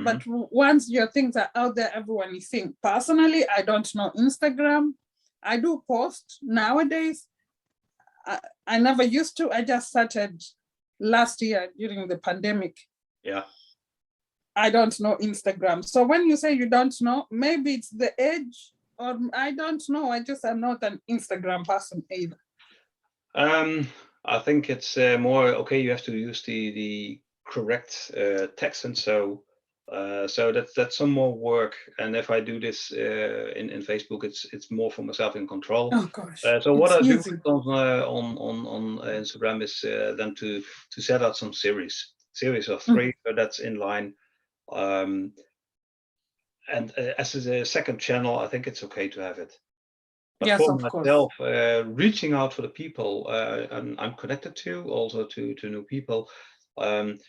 but once your things are out there, everyone is seeing. Personally, I don't know Instagram. I do post nowadays. I never used to. I just started last year during the pandemic. Yeah. I don't know Instagram. So when you say you don't know, maybe it's the age, or I don't know. I just am not an Instagram person either. I think it's more okay. You have to use the correct text, and so that's some more work. And if I do this in Facebook, it's more for myself in control. Oh gosh! So what I do on Instagram is then to set out some series of 3. So that's in line. And as a second channel, I think it's okay to have it. But yes, for of myself, reaching out for the people I'm connected to, also to new people, it's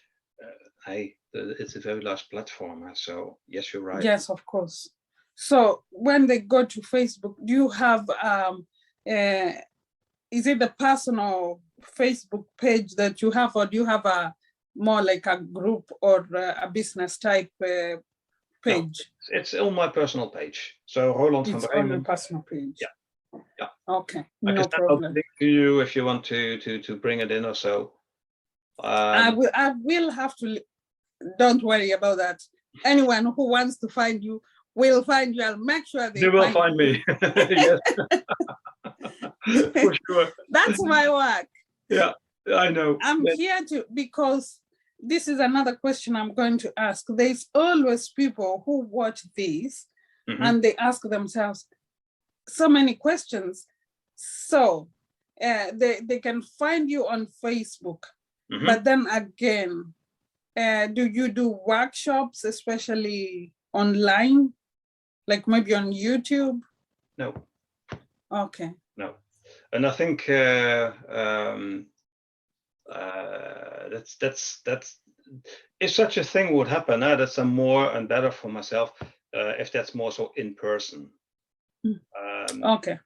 a very large platform. So yes, you're right. Yes, of course. So when they go to Facebook, do you have, is it the personal Facebook page that you have, or do you have a more like a group or a business type page? No, it's on my personal page. So Roland van Bremen. On your personal page. Yeah. Okay, I no can problem. send a link to you if you want to bring it in or so. I will have to. Don't worry about that. Anyone who wants to find you will find you. I'll make sure they will find me. Yes, for sure. That's my work. Yeah, I know. I'm here because this is another question I'm going to ask. There's always people who watch this and they ask themselves so many questions. So they can find you on Facebook, but then again, do you do workshops, especially online, like maybe on YouTube? No. Okay. No. And I think that's if such a thing would happen, that's a more and better for myself if that's more so in person. Okay.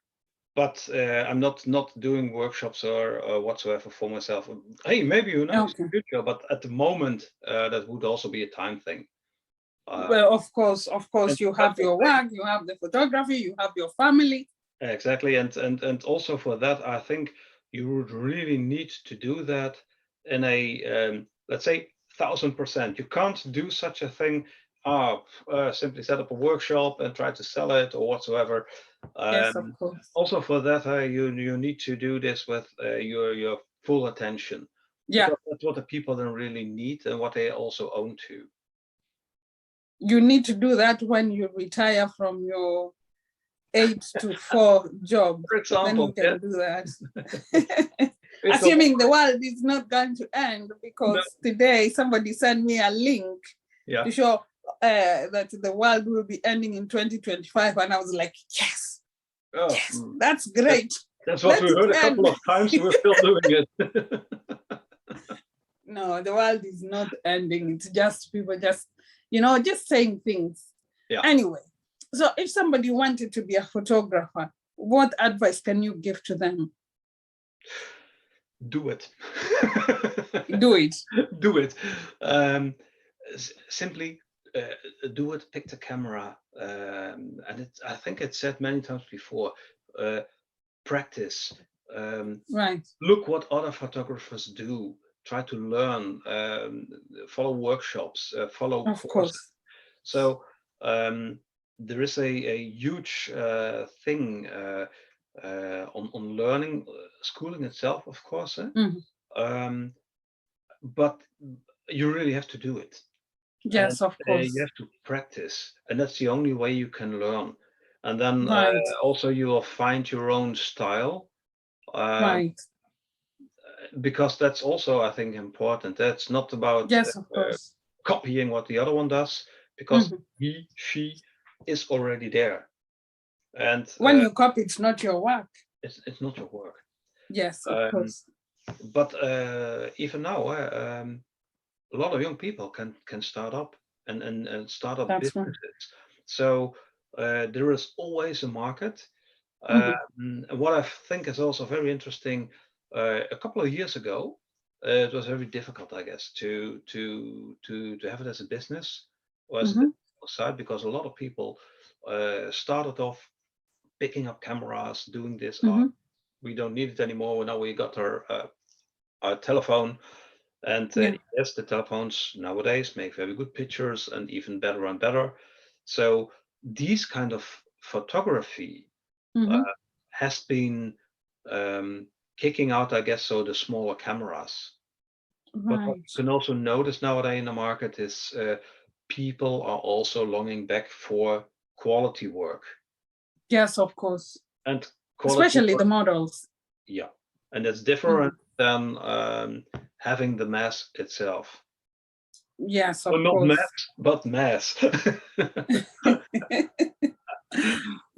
But I'm not doing workshops or whatsoever for myself. Hey, maybe who knows in the future, but at the moment that would also be a time thing. Well, of course, you have your work, you have the photography, you have your family. Exactly, and also for that, I think you would really need to do that in a let's say 1000%. You can't do such a thing. Simply set up a workshop and try to sell it or whatsoever. Yes, of course. Also for that, you need to do this with your full attention. Yeah, because that's what the people then really need and what they also own to. You need to do that when you retire from your 8 to 4 job. For example, then you can do that. Assuming the world is not going to end, because today somebody sent me a link to show that the world will be ending in 2025, and I was like, yes, that's great. That's what we heard a couple of times. We're still doing it. No, the world is not ending. It's just people just saying things. Yeah. Anyway, so if somebody wanted to be a photographer, what advice can you give to them? Do it. Do it. Do it. Simply do it. Pick the camera, and I think it's said many times before. Practice. Right. Look what other photographers do. Try to learn. Follow workshops. Follow of courses. Course. So there is a huge thing on learning, schooling itself, of course. But you really have to do it. Yes, of course. You have to practice, and that's the only way you can learn. And then also you will find your own style. Right. Because that's also, I think, important. That's not about of course. Copying what the other one does, because she is already there. And when you copy, it's not your work. It's not your work. Yes, of course. But even now, a lot of young people can start up and start up That's businesses. Right. So there is always a market. What I think is also very interesting, a couple of years ago, it was very difficult, I guess, to have it as a business or as a business side, because a lot of people started off picking up cameras, doing this. We don't need it anymore. Now we got our telephone, and yes, the telephones nowadays make very good pictures and even better and better. So these kind of photography has been kicking out, I guess, so the smaller cameras. Right. But what you can also notice nowadays in the market is people are also longing back for quality work. Yes, of course. And especially the models. Yeah, and it's different than having the mass itself. Yes, of well, not course. mass, but mass.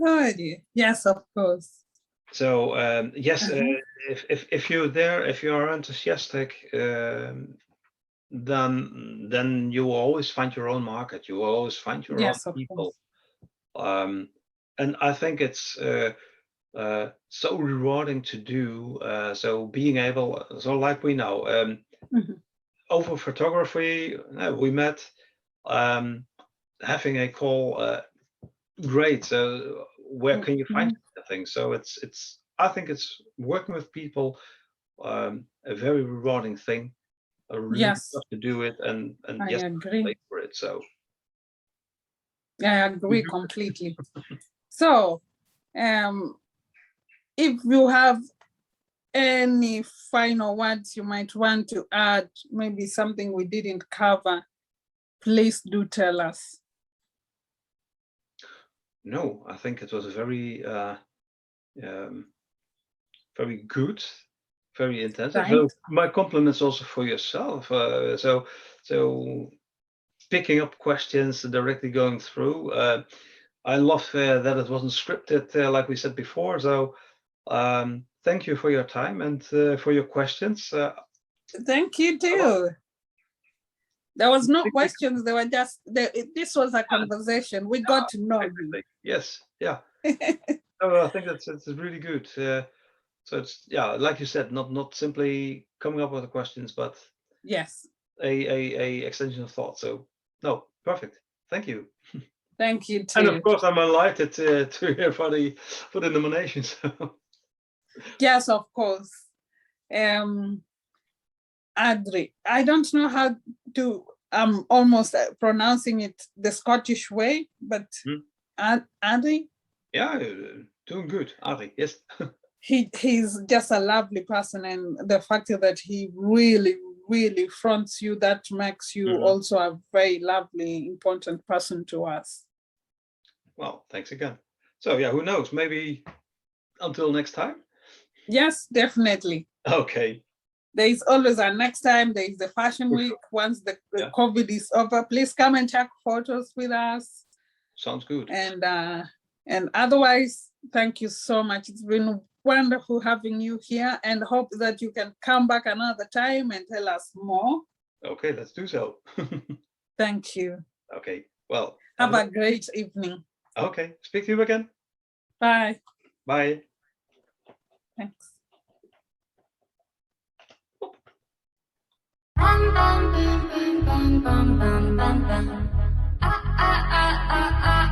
Oh, dear. Yes, of course. So yes, if you're there, if you are enthusiastic, then you will always find your own market. You will always find your own people. And I think it's so rewarding to do. So being able, so like we know, over photography, we met, having a call. Great. So where can you find things? So I think it's working with people, a very rewarding thing. a really Yes, tough to do it, and I yes, agree. pay for it. So I agree completely. So, if you have any final words you might want to add, maybe something we didn't cover, please do tell us. no, I think it was a very very good, very intensive. So Right? my compliments also for yourself. So picking up questions and directly going through. I love that it wasn't scripted, like we said before. So thank you for your time and for your questions. Thank you too. There was no questions. They were just, this was a conversation. We got to know you. Yes, yeah. I think that's really good. So it's, yeah, like you said, not simply coming up with the questions, but Yes. a extension of thought. So no, perfect. Thank you. Thank you And of too. course, I'm delighted to hear for the nominations. Yes, of course. Adri, I don't know how to, I'm almost pronouncing it the Scottish way, but Adri, Yeah, doing good, Ari. Yes. he's just a lovely person, and the fact that he really fronts you, that makes you also a very lovely, important person to us. Well, thanks again. So yeah, who knows? Maybe until next time. Yes, definitely. Okay. There is always a next time. There is the fashion week. Once the COVID is over, please come and check photos with us. Sounds good. And otherwise, thank you so much. It's been wonderful having you here, and hope that you can come back another time and tell us more. Okay, let's do so. Thank you. Okay, well. Have a great evening. Okay, speak to you again. Bye. Bye. Thanks. Bum bum bum bum bum bum bum bum. Ah ah ah ah ah.